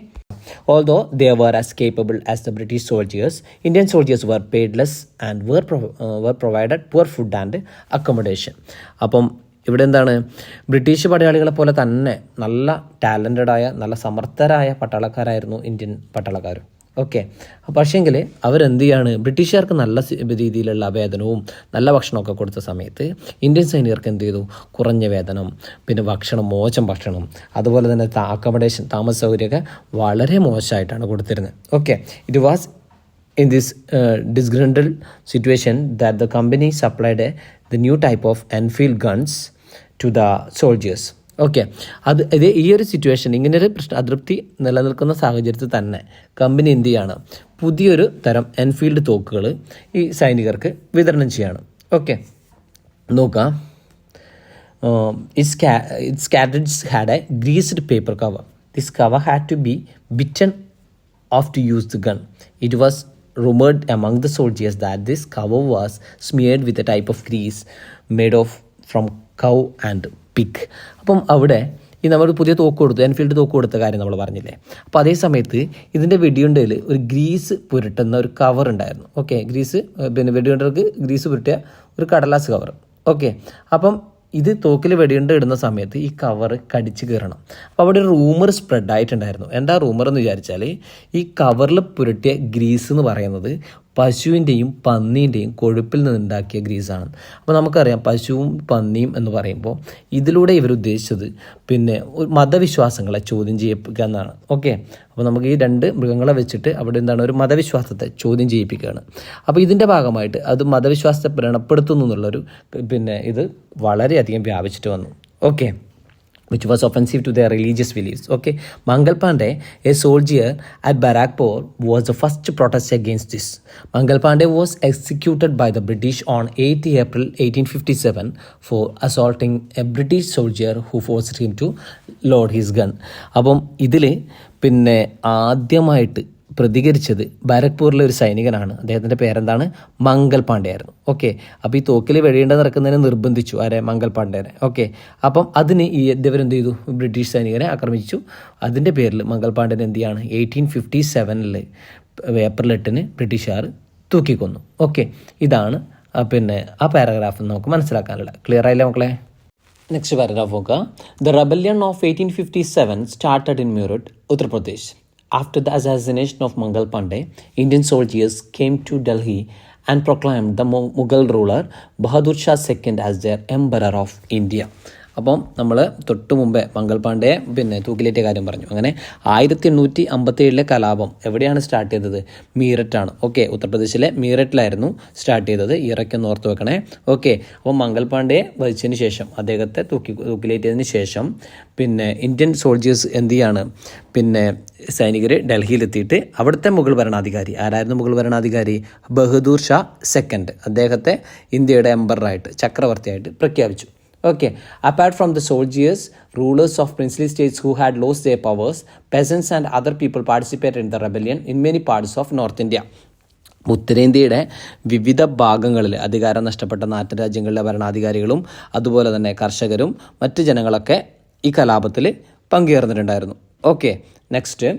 although they were as capable as the British soldiers, Indian soldiers were paid less and were provided poor food and accommodation. അപ്പം ഇവിടെ എന്താണ്, ബ്രിട്ടീഷ് പടയാളികളെ പോലെ തന്നെ നല്ല ടാലൻറ്റഡായ, നല്ല സമർത്ഥരായ പട്ടാളക്കാരായിരുന്നു ഇന്ത്യൻ പട്ടാളക്കാരും. ഓക്കെ, പക്ഷേങ്കിൽ അവരെന്ത് ചെയ്യാണ്, ബ്രിട്ടീഷുകാർക്ക് നല്ല രീതിയിലുള്ള വേതനവും നല്ല ഭക്ഷണമൊക്കെ കൊടുത്ത സമയത്ത് ഇന്ത്യൻ സൈനികർക്ക് എന്ത് ചെയ്തു, കുറഞ്ഞ വേതനം, പിന്നെ ഭക്ഷണം, മോശം ഭക്ഷണം, അതുപോലെ തന്നെ അക്കോമഡേഷൻ, താമസ സൗകര്യമൊക്കെ വളരെ മോശമായിട്ടാണ് കൊടുത്തിരുന്നത്. Okay, it was in this disgruntled situation that the company supplied the new type of Enfield guns to the soldiers. Okay, ഇത് ഈ ഒരു സിറ്റുവേഷൻ, ഇങ്ങനൊരു അതൃപ്തി നിലനിൽക്കുന്ന സാഹചര്യത്തിൽ തന്നെ കമ്പനി എന്ത് ചെയ്യാണ്, പുതിയൊരു തരം എൻഫീൽഡ് തോക്കുകൾ ഈ സൈനികർക്ക് വിതരണം ചെയ്യാണ്. ഓക്കെ, നോക്കാം. its cartridge had a greased paper cover. This cover had to be bitten off to use the gun. It was rumored among the soldiers that this cover was smeared with a type of grease made from cow and pig. അപ്പം അവിടെ ഈ നമ്മൾ പുതിയ തോക്ക് കൊടുത്തു, Enfield തോക്ക് കൊടുത്ത കാര്യം നമ്മൾ പറഞ്ഞില്ലേ. അപ്പോൾ അതേ സമയത്ത് ഇതിൻ്റെ വെടിയുണ്ടയിൽ ഒരു ഗ്രീസ് പുരട്ടുന്ന ഒരു കവർ ഉണ്ടായിരുന്നു. ഓക്കെ, ഗ്രീസ് പിന്നെ വെടിയുണ്ടകൾക്ക് ഗ്രീസ് പുരട്ടിയ ഒരു കടലാസ് കവർ. ഓക്കെ, അപ്പം ഇത് തോക്കിൽ വെടിയുണ്ട ഇടുന്ന സമയത്ത് ഈ കവർ കടിച്ച് കീറണം. അപ്പോൾ അവിടെ ഒരു റൂമർ സ്പ്രെഡ് ആയിട്ടുണ്ടായിരുന്നു. എന്താ റൂമർ എന്ന് വിചാരിച്ചാൽ, ഈ കവറിൽ പുരട്ടിയ ഗ്രീസ് എന്ന് പറയുന്നത് പശുവിൻ്റെയും പന്നീൻ്റെയും കൊഴുപ്പിൽ നിന്നുണ്ടാക്കിയ ഗ്രീസാണ്. അപ്പോൾ നമുക്കറിയാം പശുവും പന്നിയും എന്ന് പറയുമ്പോൾ ഇതിലൂടെ ഇവരുദ്ദേശിച്ചത് പിന്നെ മതവിശ്വാസങ്ങളെ ചോദ്യം ചെയ്യിപ്പിക്കുക എന്നാണ്. ഓക്കെ, അപ്പോൾ നമുക്ക് ഈ രണ്ട് മൃഗങ്ങളെ വെച്ചിട്ട് അവിടെ എന്താണ് ഒരു മതവിശ്വാസത്തെ ചോദ്യം ചെയ്യിപ്പിക്കുകയാണ്. അപ്പോൾ ഇതിൻ്റെ ഭാഗമായിട്ട് അത് മതവിശ്വാസത്തെ വ്രണപ്പെടുത്തുന്നു എന്നുള്ളൊരു പിന്നെ ഇത് വളരെയധികം വ്യാപിച്ചിട്ട് വന്നു. Okay, which was offensive to their religious beliefs. Okay, Mangal Pandey, a soldier at Barakpur, was the first to protest against this. Mangal Pandey was executed by the British on 8 April 1857 for assaulting a British soldier who forced him to load his gun. അപ്പം ഇതിൽ പിന്നെ ആദ്യമായിട്ട് പ്രതികരിച്ചത് ബാരക്പൂരിലെ ഒരു സൈനികനാണ്. അദ്ദേഹത്തിൻ്റെ പേരെന്താണ്, മംഗൽ പാണ്ഡെ ആയിരുന്നു. Okay, അപ്പോൾ ഈ തോക്കിൽ വെടിയേണ്ട നടക്കുന്നതിനെ നിർബന്ധിച്ചു ആരെ, മംഗൽ പാണ്ഡേനെ. ഓക്കെ, അപ്പം അതിന് ഈ ഇവരെന്ത് ചെയ്തു, ബ്രിട്ടീഷ് സൈനികരെ ആക്രമിച്ചു. അതിൻ്റെ പേരിൽ മംഗൽ പാണ്ഡേനെ എന്ത് ചെയ്യാണ് 1857 ഏപ്രിൽ 8 ബ്രിട്ടീഷുകാർ തൂക്കിക്കൊന്നു. ഓക്കെ, ഇതാണ് പിന്നെ ആ പാരഗ്രാഫ് നമുക്ക് മനസ്സിലാക്കാനുള്ള. ക്ലിയർ ആയില്ലേ മക്കളെ? നെക്സ്റ്റ് പാരഗ്രാഫ് നോക്കുക. The rebellion of 1857 started in Meerut, Uttar Pradesh. After the assassination of Mangal Pandey, Indian soldiers came to Delhi and proclaimed the Mughal ruler Bahadur Shah II as their Emperor of India. അപ്പം നമ്മൾ തൊട്ട് മുമ്പേ മംഗൾ പാണ്ഡെയെ പിന്നെ തൂക്കിലേറ്റ കാര്യം പറഞ്ഞു. അങ്ങനെ 1857 കലാപം എവിടെയാണ് സ്റ്റാർട്ട് ചെയ്തത്, മീററ്റാണ്. ഓക്കെ, ഉത്തർപ്രദേശിലെ മീററ്റിലായിരുന്നു സ്റ്റാർട്ട് ചെയ്തത്. ഇറക്കൊന്ന് ഓർത്ത് വെക്കണേ. ഓക്കെ, അപ്പോൾ മംഗൾ പാണ്ഡെയെ വധിച്ചതിന് ശേഷം, അദ്ദേഹത്തെ തൂക്കിലേറ്റതിന് ശേഷം പിന്നെ ഇന്ത്യൻ സോൾജേഴ്സ് എന്ത് ചെയ്യാണ്, പിന്നെ സൈനികർ ഡൽഹിയിലെത്തിയിട്ട് അവിടുത്തെ മുഗൾ ഭരണാധികാരി ആരായിരുന്നു, മുഗൾ ഭരണാധികാരി ബഹദൂർ ഷാ സെക്കൻഡ്, അദ്ദേഹത്തെ ഇന്ത്യയുടെ എംപററായിട്ട് ചക്രവർത്തിയായിട്ട് പ്രഖ്യാപിച്ചു. Okay, apart from the soldiers, rulers of princely states who had lost their powers, peasants and other people participated in the rebellion in many parts of North India. ഉത്തരേന്ത്യയുടെ വിവിധ ഭാഗങ്ങളിൽ അധികാരം നഷ്ടപ്പെട്ട നാട്ടുരാജ്യങ്ങളിലെ ഭരണാധികാരികളും അതുപോലെ തന്നെ കർഷകരും മറ്റ് ജനങ്ങളൊക്കെ ഈ കലാപത്തിൽ പങ്കുചേർന്നിട്ടുണ്ടായിരുന്നു. Okay, next.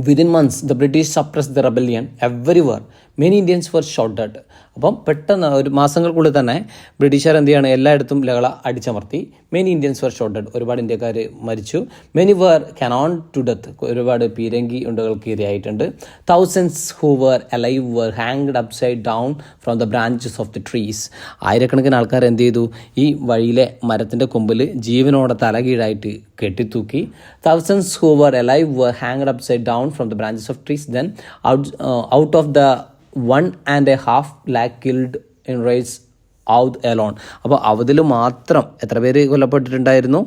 Within months, the British suppressed the rebellion everywhere. Many Indians were shot at. അപ്പം പെട്ടെന്ന് ഒരു മാസങ്ങൾക്കുള്ളിൽ തന്നെ ബ്രിട്ടീഷുകാർ എന്ത് ചെയ്യാണ്, എല്ലായിടത്തും ലഹള അടിച്ചമർത്തി. മെനി ഇന്ത്യൻസ് വർ ഷോട്ടഡ്, ഒരുപാട് ഇന്ത്യക്കാർ മരിച്ചു. Many were cannon to death, ഒരുപാട് പീരങ്കി ഉണ്ടകൾക്ക് ഇരയായിട്ടുണ്ട്. Thousands who were alive were hanged upside down from the branches of the trees. ആയിരക്കണക്കിന് ആൾക്കാർ എന്ത് ചെയ്തു, ഈ വഴിയിലെ മരത്തിൻ്റെ കൊമ്പിൽ ജീവനോടെ തലകീഴായിട്ട് കെട്ടിത്തൂക്കി. Thousands who were alive were hanged upside down from the branches of trees. Then out of the 1.5 lakh killed in raids out alone. അപ്പോൾ അവതിൽ മാത്രം എത്ര പേര് കൊല്ലപ്പെട്ടിട്ടുണ്ടായിരുന്നു,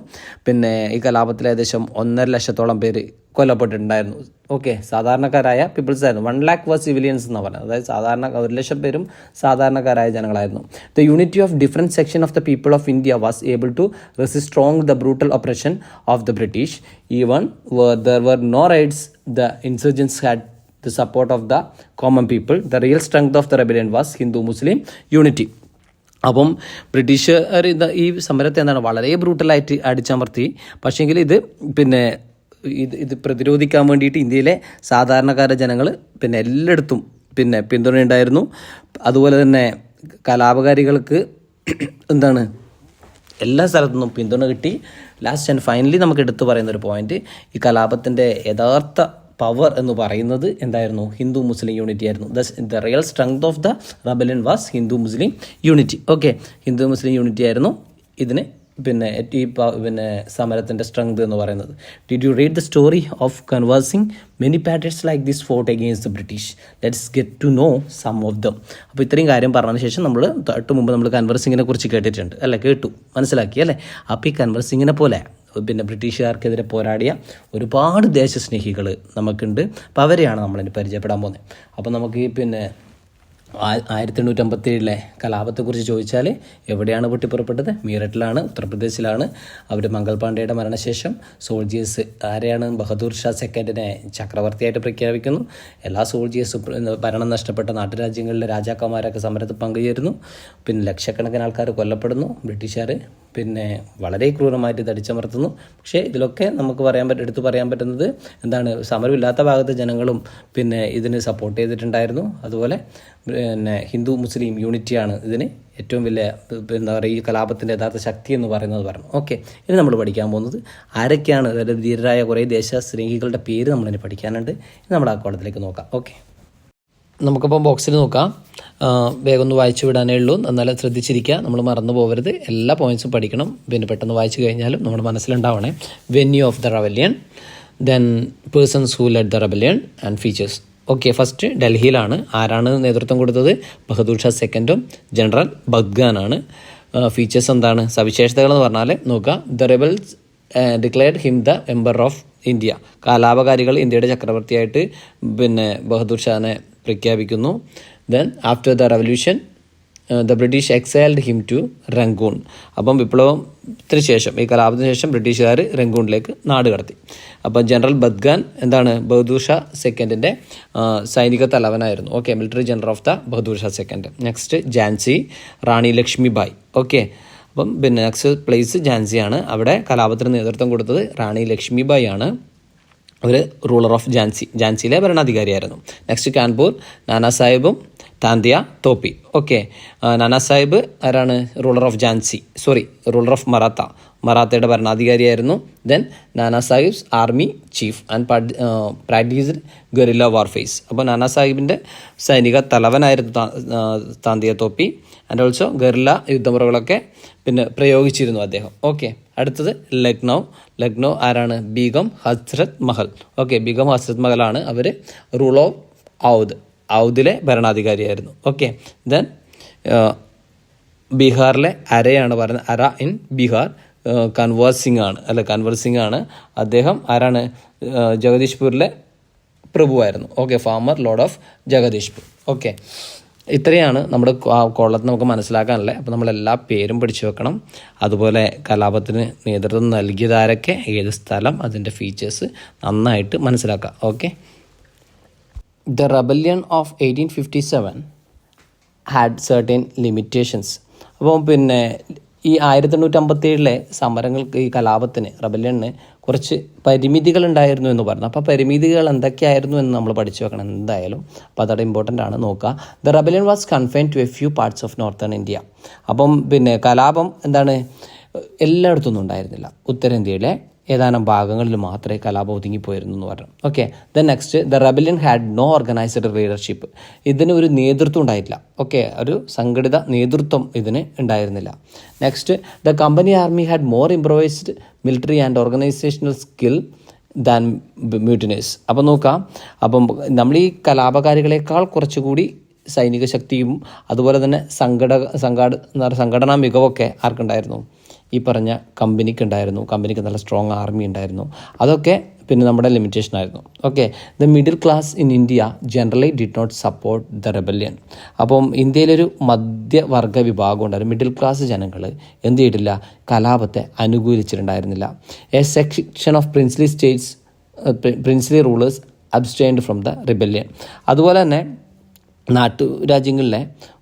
പിന്നെ ഈ കലാപത്തിൽ ഏകദേശം 1.5 ലക്ഷത്തോളം പേര് കൊല്ലപ്പെട്ടിട്ടുണ്ടായിരുന്നു. ഓക്കെ, സാധാരണക്കാരായ പീപ്പിൾസ് ആയിരുന്നു. 1 lakh was civilians എന്നാണ് പറയുന്നത്. അതായത് സാധാരണ 1 ലക്ഷം പേരും സാധാരണക്കാരായ ജനങ്ങളായിരുന്നു. The unity of different section of the people of India was able to resist strong the brutal oppression of the British. Even where there were no raids, the insurgents had the support of the common people. The real strength of the rebellion was Hindu-Muslim unity. അപ്പം ബ്രിട്ടീഷുകാർ ഈ സമരത്തെ എന്താണ് വളരെ ബ്രൂട്ടലായിട്ട് അടിച്ചമർത്തി. പക്ഷേങ്കിൽ ഇത് പിന്നെ ഇത് പ്രതിരോധിക്കാൻ വേണ്ടിയിട്ട് ഇന്ത്യയിലെ സാധാരണക്കാര ജനങ്ങൾ പിന്നെ എല്ലായിടത്തും പിന്നെ പിന്തുണയുണ്ടായിരുന്നു. അതുപോലെ തന്നെ കലാപകാരികൾക്ക് എന്താണ് എല്ലാ സ്ഥലത്തു നിന്നും പിന്തുണ കിട്ടി. ലാസ്റ്റ് ആൻഡ് ഫൈനലി നമുക്ക് എടുത്തു പറയുന്നൊരു പോയിന്റ്, ഈ കലാപത്തിൻ്റെ യഥാർത്ഥ പവർ എന്ന് പറയുന്നത് എന്തായിരുന്നു, ഹിന്ദു മുസ്ലിം യൂണിറ്റി ആയിരുന്നു. The real strength of the rebellion was Hindu Muslim unity. Okay, Hindu Muslim unity ആയിരുന്നു ഇതിന് പിന്നെ പിന്നെ സമരത്തിൻ്റെ സ്ട്രെങ്ത് എന്ന് പറയുന്നത്. Did you read the story of conversing many patters like this fought against the British? Let's get to know some of them. അപ്പോൾ ഇത്രയും കാര്യം പറഞ്ഞതിന് ശേഷം നമ്മൾ തൊട്ട് മുമ്പ് നമ്മൾ കൺവേഴ്സിങ്ങിനെ കുറിച്ച് കേട്ടിട്ടുണ്ട് അല്ലേ, കേട്ടു, മനസ്സിലാക്കി അല്ലേ. അപ്പോൾ ഈ കൺവേഴ്സിങ്ങിനെ പോലെ പിന്നെ ബ്രിട്ടീഷുകാർക്കെതിരെ പോരാടിയ ഒരുപാട് ദേശസ്നേഹികൾ നമുക്കുണ്ട്. അപ്പോൾ അവരെയാണ് നമ്മളിനി പരിചയപ്പെടാൻ പോകുന്നത്. അപ്പോൾ നമുക്ക് ഈ പിന്നെ 1857 കലാപത്തെക്കുറിച്ച് ചോദിച്ചാൽ എവിടെയാണ് പൊട്ടിപ്പുറപ്പെട്ടത്? മീററ്റിലാണ്, ഉത്തർപ്രദേശിലാണ്. അവർ മംഗൾ പാണ്ഡെയുടെ മരണശേഷം സോൾജിയേഴ്സ് ആരെയാണ്? ബഹദൂർ ഷാ സെക്കൻഡിനെ ചക്രവർത്തിയായിട്ട് പ്രഖ്യാപിക്കുന്നു. എല്ലാ സോൾജിയേഴ്സും ഭരണം നഷ്ടപ്പെട്ട നാട്ടുരാജ്യങ്ങളിലെ രാജാക്കന്മാരൊക്കെ സമരത്തിൽ പങ്കുചേരുന്നു. പിന്നെ ലക്ഷക്കണക്കിന് ആൾക്കാർ കൊല്ലപ്പെടുന്നു. ബ്രിട്ടീഷുകാർ പിന്നെ വളരെ ക്രൂരമായിട്ട് തടിച്ചമർത്തുന്നു. പക്ഷേ ഇതിലൊക്കെ നമുക്ക് എടുത്തു പറയാൻ പറ്റുന്നത് എന്താണ്? സമരമില്ലാത്ത ഭാഗത്ത് ജനങ്ങളും പിന്നെ ഇതിന് സപ്പോർട്ട് ചെയ്തിട്ടുണ്ടായിരുന്നു. അതുപോലെ പിന്നെ ഹിന്ദു മുസ്ലിം യൂണിറ്റിയാണ് ഇതിന് ഏറ്റവും വലിയ എന്താ പറയുക ഈ കലാപത്തിൻ്റെ യഥാർത്ഥ ശക്തി എന്ന് പറയുന്നത് പറഞ്ഞു. ഓക്കെ, ഇനി നമ്മൾ പഠിക്കാൻ പോകുന്നത് ആരൊക്കെയാണ്, അതായത് ധീരരായ കുറേ ദേശസ്നേഹികളുടെ പേര് നമ്മളിനി പഠിക്കാനുണ്ട്. ഇനി നമ്മൾ ആ കോളത്തിലേക്ക് നോക്കാം. ഓക്കെ, നമുക്കിപ്പോൾ ബോക്സിൽ നോക്കാം. വേഗം ഒന്ന് വായിച്ചു വിടാനേ ഉള്ളൂ, എന്നാലും ശ്രദ്ധിച്ചിരിക്കുക, നമ്മൾ മറന്നു പോകരുത്. എല്ലാ പോയിൻറ്റ്സും പഠിക്കണം. പിന്നെ പെട്ടെന്ന് വായിച്ചു കഴിഞ്ഞാലും നമ്മുടെ മനസ്സിലുണ്ടാവണേ. Venue of the rebellion, then persons who led the rebellion and features. Okay, first ഡൽഹിയിലാണ്. ആരാണ് നേതൃത്വം കൊടുത്തത്? ബഹദൂർ ഷാ സെക്കൻഡും ജനറൽ ബദ്ഗാനാണ്. ഫീച്ചേഴ്സ് എന്താണ്? സവിശേഷതകൾ എന്ന് പറഞ്ഞാൽ നോക്കുക. The rebels declared him the emperor of India. കലാപകാരികൾ ഇന്ത്യയുടെ ചക്രവർത്തിയായിട്ട് പിന്നെ ബഹദൂർ ഷാനെ പ്രഖ്യാപിക്കുന്നു. Then after the revolution the British exiled him to Rangoon. അപ്പം വിപ്ലവത്തിന് ശേഷം, ഈ കലാപത്തിന് ശേഷം ബ്രിട്ടീഷുകാർ റംഗൂണിലേക്ക് നാട് കടത്തി. അപ്പം ജനറൽ ബദ്ഗാൻ എന്താണ്? ബഹദൂർ ഷാ സെക്കൻഡിൻ്റെ സൈനിക തലവനായിരുന്നു. Okay, military general of the Bahadur Shah second. Next Jhansi, Rani Lakshmibai. Okay, അപ്പം പിന്നെ നെക്സ്റ്റ് പ്ലേസ് ഝാൻസിയാണ്. അവിടെ കലാപത്തിന് നേതൃത്വം കൊടുത്തത് റാണി ലക്ഷ്മിബായി ആണ്. അവർ റൂളർ ഓഫ് ഝാൻസിയിലെ ഭരണാധികാരിയായിരുന്നു. നെക്സ്റ്റ് കാൺപൂർ, നാനാ സാഹിബും താന്തിയ തോപ്പി. ഓക്കെ, നാനാ സാഹിബ് ആരാണ്? റൂളർ ഓഫ് റൂളർ ഓഫ് മറാത്തയുടെ ഭരണാധികാരിയായിരുന്നു. Then Nana Sahib's army chief and practised guerrilla warfare. അപ്പോൾ നാനാ സാഹിബിൻ്റെ സൈനിക തലവനായിരുന്നു Tantia Tope. And also guerrilla യുദ്ധമുറകളൊക്കെ പിന്നെ പ്രയോഗിച്ചിരുന്നു അദ്ദേഹം. ഓക്കെ, അടുത്തത് ലക്നൗ ആരാണ്? ബീഗം ഹസ്രത് മഹൽ. ഓക്കെ, ബീഗം ഹസ്രത് മഹലാണ്. അവർ റൂൾ ഓഫ് ഔദിലെ ഭരണാധികാരിയായിരുന്നു. ഓക്കെ, ദെൻ ബീഹാറിലെ അരയാണ് പറയുന്നത്. അര ഇൻ ബീഹാർ കൻവർ സിംഗ് ആണ്. അദ്ദേഹം ആരാണ്? ജഗദീഷ്പൂരിലെ പ്രഭുവായിരുന്നു. Okay, former lord of Jagdishpur. Okay, ഇത്രയാണ് നമ്മുടെ കോളത്തിൽ നമുക്ക് മനസ്സിലാക്കാനല്ലേ. അപ്പോൾ നമ്മളെല്ലാ പേരും പഠിച്ചു വെക്കണം. അതുപോലെ കലാപത്തിന് നേതൃത്വം നൽകിയതാരൊക്കെ, ഏത് സ്ഥലം, അതിൻ്റെ ഫീച്ചേഴ്സ് നന്നായിട്ട് മനസ്സിലാക്കാം. Okay, the rebellion of 1857 had certain limitations. അപ്പോൾ പിന്നെ ഈ 1857 സമരങ്ങൾക്ക്, ഈ കലാപത്തിന്, റെബല്യന് കുറച്ച് പരിമിതികളുണ്ടായിരുന്നു എന്ന് പറഞ്ഞു. അപ്പോൾ പരിമിതികൾ എന്തൊക്കെയായിരുന്നു എന്ന് നമ്മൾ പഠിച്ചു വെക്കണം എന്തായാലും. അപ്പോൾ അതവിടെ ഇമ്പോർട്ടൻ്റ് ആണ്, നോക്കുക. The rebellion was confined to a few parts of northern India. അപ്പം പിന്നെ കലാപം എന്താണ്? എല്ലായിടത്തൊന്നും ഉണ്ടായിരുന്നില്ല. ഉത്തരേന്ത്യയിലെ ഏതാനും ഭാഗങ്ങളിൽ മാത്രമേ കലാപം ഒതുങ്ങിപ്പോയിരുന്നു എന്ന് പറഞ്ഞു. Okay, then next, the rebellion had no organised leadership. ഇതിന് ഒരു നേതൃത്വം ഉണ്ടായിട്ടില്ല. ഓക്കെ, ഒരു സംഘടിത നേതൃത്വം ഇതിന് ഉണ്ടായിരുന്നില്ല. Next, the company army had more improvised military and organisational skill than mutineers. അപ്പം നോക്കാം, അപ്പം നമ്മൾ ഈ കലാപകാരികളെക്കാൾ കുറച്ചുകൂടി സൈനിക ശക്തിയും അതുപോലെ തന്നെ സംഘടനാ മികവൊക്കെ ആർക്കുണ്ടായിരുന്നു? ഈ പറഞ്ഞ കമ്പനിക്ക് ഉണ്ടായിരുന്നു. കമ്പനിക്ക് നല്ല സ്ട്രോങ് ആർമി ഉണ്ടായിരുന്നു. അതൊക്കെ പിന്നെ നമ്മുടെ ലിമിറ്റേഷൻ ആയിരുന്നു. Okay, the middle class in India generally did not support the rebellion. അപ്പം ഇന്ത്യയിലൊരു മധ്യവർഗ വിഭാഗം ഉണ്ടായിരുന്നു. മിഡിൽ ക്ലാസ് ജനങ്ങൾ എന്ത് ചെയ്തിട്ടില്ല? കലാപത്തെ അനുകൂലിച്ചിട്ടുണ്ടായിരുന്നില്ല. A section of princely rulers abstained from the rebellion. അതുപോലെ തന്നെ നാട്ടുരാജ്യങ്ങളിലെ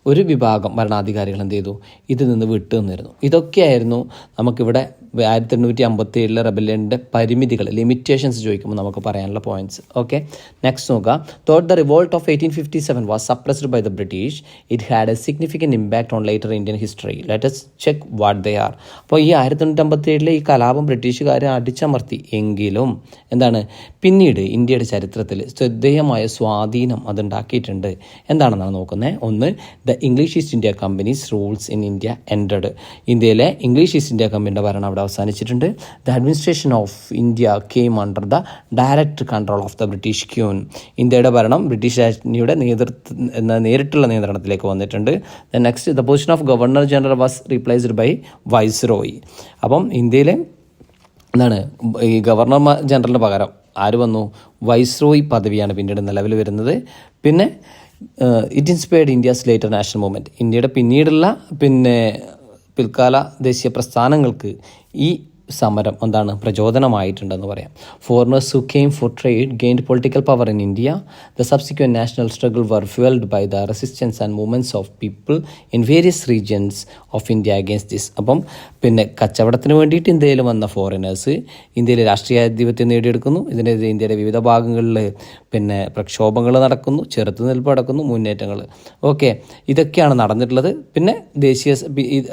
ഒരു വിഭാഗം ഭരണാധികാരികൾ എന്ത് ചെയ്തു? ഇതിൽ നിന്ന് വിട്ടു നിന്നിരുന്നു. ഇതൊക്കെയായിരുന്നു നമുക്കിവിടെ 1857 റെബല്യൻ്റെ പരിമിതികൾ, ലിമിറ്റേഷൻസ് ചോദിക്കുമ്പോൾ നമുക്ക് പറയാനുള്ള പോയിന്റ്സ്. ഓക്കെ, നെക്സ്റ്റ് നോക്കുക. Though the revolt of 1857 was suppressed by the British. It had a significant impact on later Indian history. Let us check what they are. അപ്പോൾ ഈ 1857 ഈ കലാപം ബ്രിട്ടീഷുകാരെ അടിച്ചമർത്തി എങ്കിലും എന്താണ് പിന്നീട് ഇന്ത്യയുടെ ചരിത്രത്തിൽ ശ്രദ്ധേയമായ സ്വാധീനം അതുണ്ടാക്കിയിട്ടുണ്ട്. എന്താണെന്നാണ് നോക്കുന്നത്. ഒന്ന്, the English East India company's rules in India ended. ഇന്ത്യയിലെ ഇംഗ്ലീഷ് ഈസ്റ്റ് ഇന്ത്യ കമ്പനിയുടെ ഭരണം അവിടെ അവസാനിച്ചിട്ടുണ്ട്. The administration of India came under the direct control of the British queen. ഇന്ത്യയുടെ ഭരണം ബ്രിട്ടീഷ് രാജ്ഞിയുടെ നേരിട്ടുള്ള നിയന്ത്രണത്തിലേക്ക് വന്നിട്ടുണ്ട്. Next, the position of governor general was replaced by viceroy. അപ്പം ഇന്ത്യയിലെ എന്താണ് ഈ ഗവർണർ ജനറലിന് പകരം ആര് വന്നു? വൈസ്രോയി പദവിയാണ് പിന്നീട് നിലവിൽ വരുന്നത്. പിന്നെ it inspired India's later national movement. ഇന്ത്യയുടെ പിന്നീടുള്ള പിൽക്കാല ദേശീയ പ്രസ്ഥാനങ്ങൾക്ക് ഈ സമരം എന്താണ് പ്രചോദനമായിട്ടുണ്ടെന്ന് പറയാം. Foreigners who came for trade gained political power in India. The subsequent national struggle were fuelled by the resistance and movements of people in various regions of India against this. അപ്പം കച്ചവടത്തിന് വേണ്ടിയിട്ട് ഇന്ത്യയിൽ വന്ന ഫോറിനേഴ്സ് ഇന്ത്യയിൽ രാഷ്ട്രീയാധിപത്യം നേടിയെടുക്കുന്നു. ഇന്ത്യയുടെ വിവിധ ഭാഗങ്ങളിൽ പ്രക്ഷോഭങ്ങൾ നടക്കുന്നു, ചെറുത്തുനിൽപ്പ് നടക്കുന്നു, മുന്നേറ്റങ്ങൾ. ഓക്കെ, ഇതൊക്കെയാണ് നടന്നിട്ടുള്ളത്.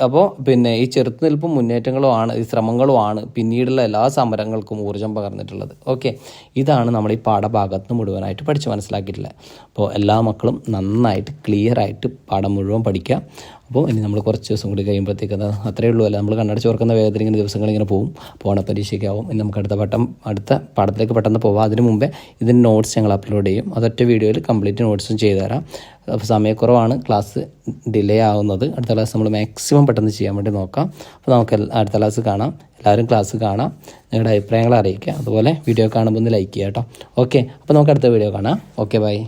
അപ്പോൾ ഈ ചെറുത്തുനിൽപ്പും മുന്നേറ്റങ്ങളും ആണ്, ഈ ശ്രമങ്ങളും ആണ് പിന്നീടുള്ള എല്ലാ സമരങ്ങൾക്കും ഊർജ്ജം പകർന്നിട്ടുള്ളത്. ഓക്കെ, ഇതാണ് നമ്മൾ ഈ പാഠഭാഗത്ത് മുഴുവനായിട്ട് പഠിച്ച് മനസ്സിലാക്കിയിട്ടുള്ളത്. അപ്പോൾ എല്ലാ മക്കളും നന്നായിട്ട് ക്ലിയറായിട്ട് പാഠം മുഴുവൻ പഠിക്കുക. അപ്പോൾ ഇനി നമ്മൾ കുറച്ച് ദിവസം കൂടി കഴിയുമ്പോഴത്തേക്ക് അത്രയേ ഉള്ളൂ. അല്ല, നമ്മൾ കണ്ണടച്ച് ഓർക്കുന്ന വേഗത്തിൽ ഇങ്ങനെ ദിവസങ്ങളിങ്ങനെ പോകും. ഓണപ്പരീക്ഷയ്ക്കാവും. ഇനി നമുക്ക് അടുത്ത പാഠത്തിലേക്ക് പെട്ടെന്ന് പോകാം. അതിന് മുമ്പേ ഇതിൻ്റെ നോട്ട്സ് ഞങ്ങൾ അപ്ലോഡ് ചെയ്യും. അതൊറ്റ വീഡിയോയിൽ കംപ്ലീറ്റ് നോട്ട്സും ചെയ്തു തരാം. അപ്പോൾ സമയക്കുറവാണ്, ക്ലാസ് ഡിലേ ആവുന്നത്. അടുത്ത ക്ലാസ് നമ്മൾ മാക്സിമം പെട്ടെന്ന് ചെയ്യാൻ വേണ്ടി നോക്കാം. അപ്പോൾ നമുക്ക് അടുത്ത ക്ലാസ് കാണാം. എല്ലാവരും ക്ലാസ് കാണാം, നിങ്ങളുടെ അഭിപ്രായങ്ങൾ അറിയിക്കുക. അതുപോലെ വീഡിയോ കാണുമ്പോൾ ഒന്ന് ലൈക്ക് ചെയ്യുക കേട്ടോ. ഓക്കെ, അപ്പോൾ നമുക്ക് അടുത്ത വീഡിയോ കാണാം. Okay, by.